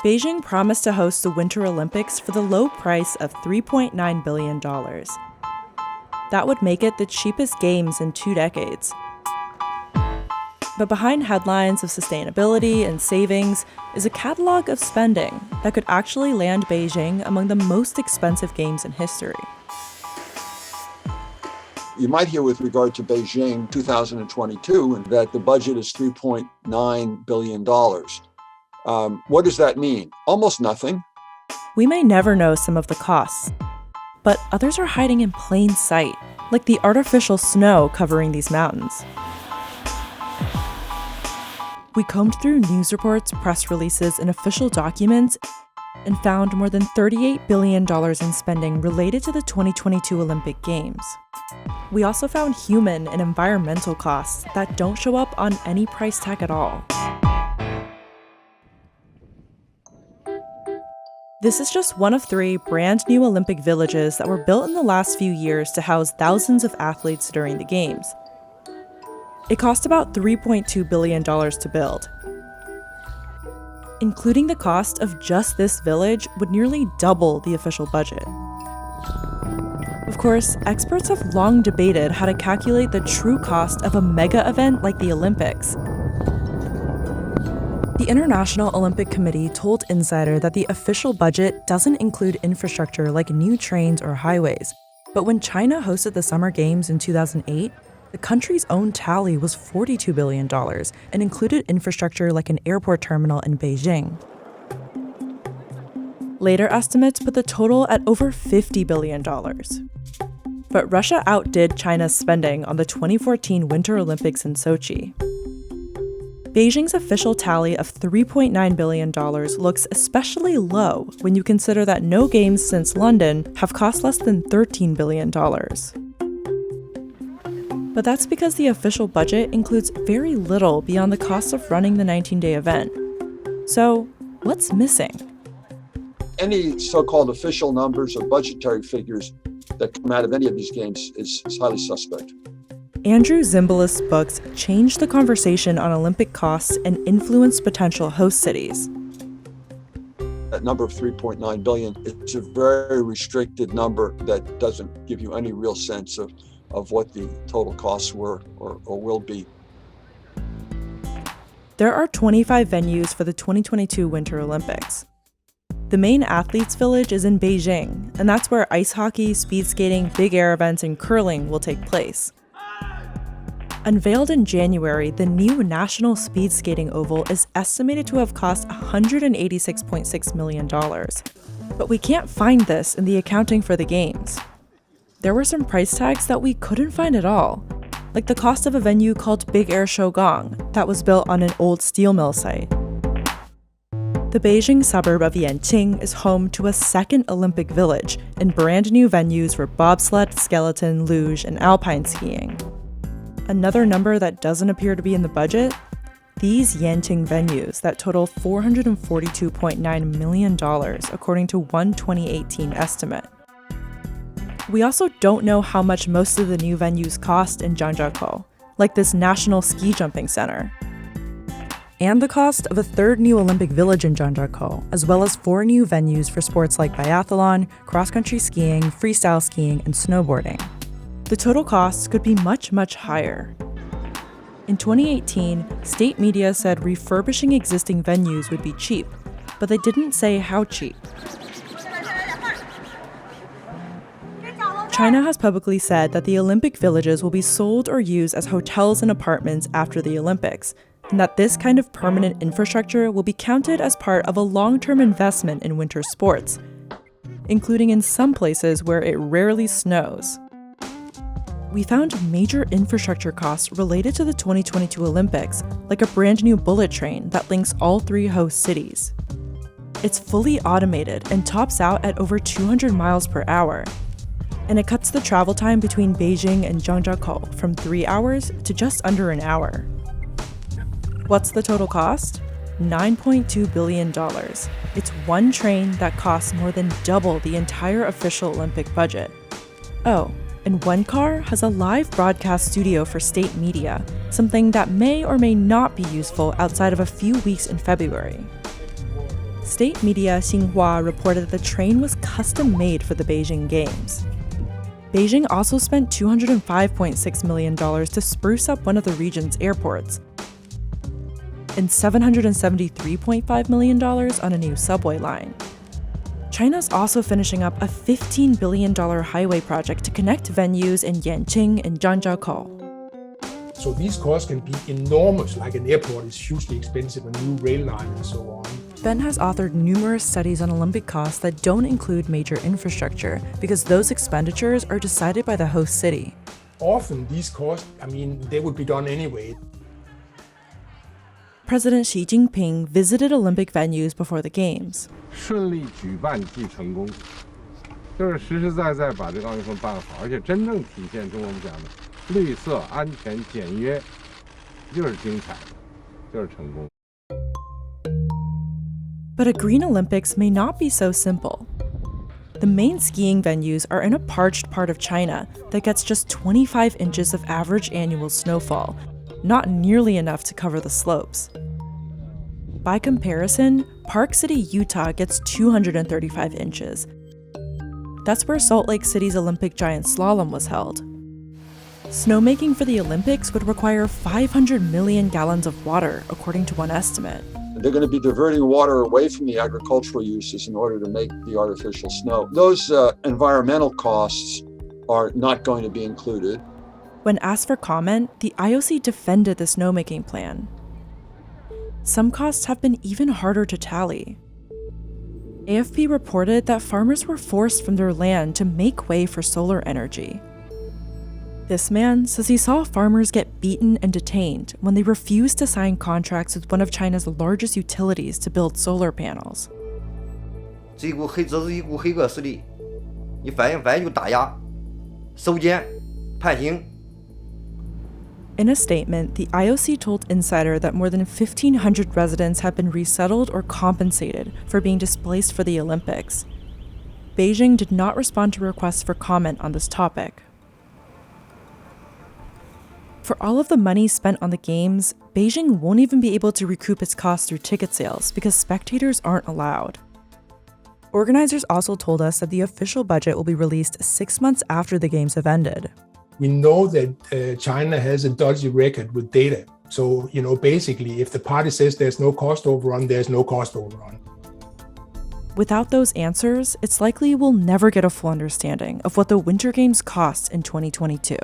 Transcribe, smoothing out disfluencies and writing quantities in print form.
Beijing promised to host the Winter Olympics for the low price of $3.9 billion. That would make it the cheapest games in 2 decades. But behind headlines of sustainability and savings is a catalog of spending that could actually land Beijing among the most expensive games in history. You might hear with regard to Beijing 2022 that the budget is $3.9 billion. What does that mean? Almost nothing. We may never know some of the costs, but others are hiding in plain sight, like the artificial snow covering these mountains. We combed through news reports, press releases, and official documents and found more than $38 billion in spending related to the 2022 Olympic Games. We also found human and environmental costs that don't show up on any price tag at all. This is just one of 3 brand new Olympic villages that were built in the last few years to house thousands of athletes during the Games. It cost about $3.2 billion to build. Including the cost of just this village would nearly double the official budget. Of course, experts have long debated how to calculate the true cost of a mega event like the Olympics. The International Olympic Committee told Insider that the official budget doesn't include infrastructure like new trains or highways. But when China hosted the Summer Games in 2008, the country's own tally was $42 billion and included infrastructure like an airport terminal in Beijing. Later estimates put the total at over $50 billion. But Russia outdid China's spending on the 2014 Winter Olympics in Sochi. Beijing's official tally of $3.9 billion looks especially low when you consider that no games since London have cost less than $13 billion. But that's because the official budget includes very little beyond the cost of running the 19-day event. So, what's missing? Any so-called official numbers or budgetary figures that come out of any of these games is highly suspect. Andrew Zimbalist's books changed the conversation on Olympic costs and influenced potential host cities. That number of $3.9 billion is a very restricted number that doesn't give you any real sense of what the total costs were or will be. There are 25 venues for the 2022 Winter Olympics. The main athletes' village is in Beijing, and that's where ice hockey, speed skating, big air events, and curling will take place. Unveiled in January, the new National Speed Skating Oval is estimated to have cost $186.6 million. But we can't find this in the accounting for the Games. There were some price tags that we couldn't find at all, like the cost of a venue called Big Air Shougang that was built on an old steel mill site. The Beijing suburb of Yanqing is home to a second Olympic village and brand new venues for bobsled, skeleton, luge, and alpine skiing. Another number that doesn't appear to be in the budget? These Yanqing venues that total $442.9 million according to one 2018 estimate. We also don't know how much most of the new venues cost in Zhangjiakou, like this national ski jumping center. And the cost of a third new Olympic village in Zhangjiakou, as well as 4 new venues for sports like biathlon, cross-country skiing, freestyle skiing, and snowboarding. The total costs could be much, much higher. In 2018, state media said refurbishing existing venues would be cheap, but they didn't say how cheap. China has publicly said that the Olympic villages will be sold or used as hotels and apartments after the Olympics, and that this kind of permanent infrastructure will be counted as part of a long-term investment in winter sports, including in some places where it rarely snows. We found major infrastructure costs related to the 2022 Olympics, like a brand new bullet train that links all 3 host cities. It's fully automated and tops out at over 200 miles per hour. And it cuts the travel time between Beijing and Zhangjiakou from 3 hours to just under an hour. What's the total cost? $9.2 billion. It's one train that costs more than double the entire official Olympic budget. Oh, and one car has a live broadcast studio for state media, something that may or may not be useful outside of a few weeks in February. State media Xinhua reported that the train was custom-made for the Beijing Games. Beijing also spent $205.6 million to spruce up one of the region's airports and $773.5 million on a new subway line. China's also finishing up a $15 billion highway project to connect venues in Yanqing and Zhangjiakou. So these costs can be enormous, like an airport is hugely expensive, a new rail line and so on. Ben has authored numerous studies on Olympic costs that don't include major infrastructure because those expenditures are decided by the host city. Often these costs, they would be done anyway. President Xi Jinping visited Olympic venues before the Games. 顺利举办即成功，就是实实在在把这个奥运会办好，而且真正体现出我们讲的绿色、安全、简约，就是精彩，就是成功。 But a Green Olympics may not be so simple. The main skiing venues are in a parched part of China that gets just 25 inches of average annual snowfall, not nearly enough to cover the slopes. By comparison, Park City, Utah gets 235 inches. That's where Salt Lake City's Olympic giant slalom was held. Snowmaking for the Olympics would require 500 million gallons of water, according to one estimate. They're going to be diverting water away from the agricultural uses in order to make the artificial snow. Those environmental costs are not going to be included. When asked for comment, the IOC defended the snowmaking plan. Some costs have been even harder to tally. AFP reported that farmers were forced from their land to make way for solar energy. This man says he saw farmers get beaten and detained when they refused to sign contracts with one of China's largest utilities to build solar panels. 这一股黑恶势力，一反映就打压、收监、判刑。 In a statement, the IOC told Insider that more than 1,500 residents have been resettled or compensated for being displaced for the Olympics. Beijing did not respond to requests for comment on this topic. For all of the money spent on the Games, Beijing won't even be able to recoup its costs through ticket sales because spectators aren't allowed. Organizers also told us that the official budget will be released 6 months after the Games have ended. We know that China has a dodgy record with data. So, basically, if the party says there's no cost overrun, there's no cost overrun. Without those answers, it's likely we'll never get a full understanding of what the Winter Games cost in 2022.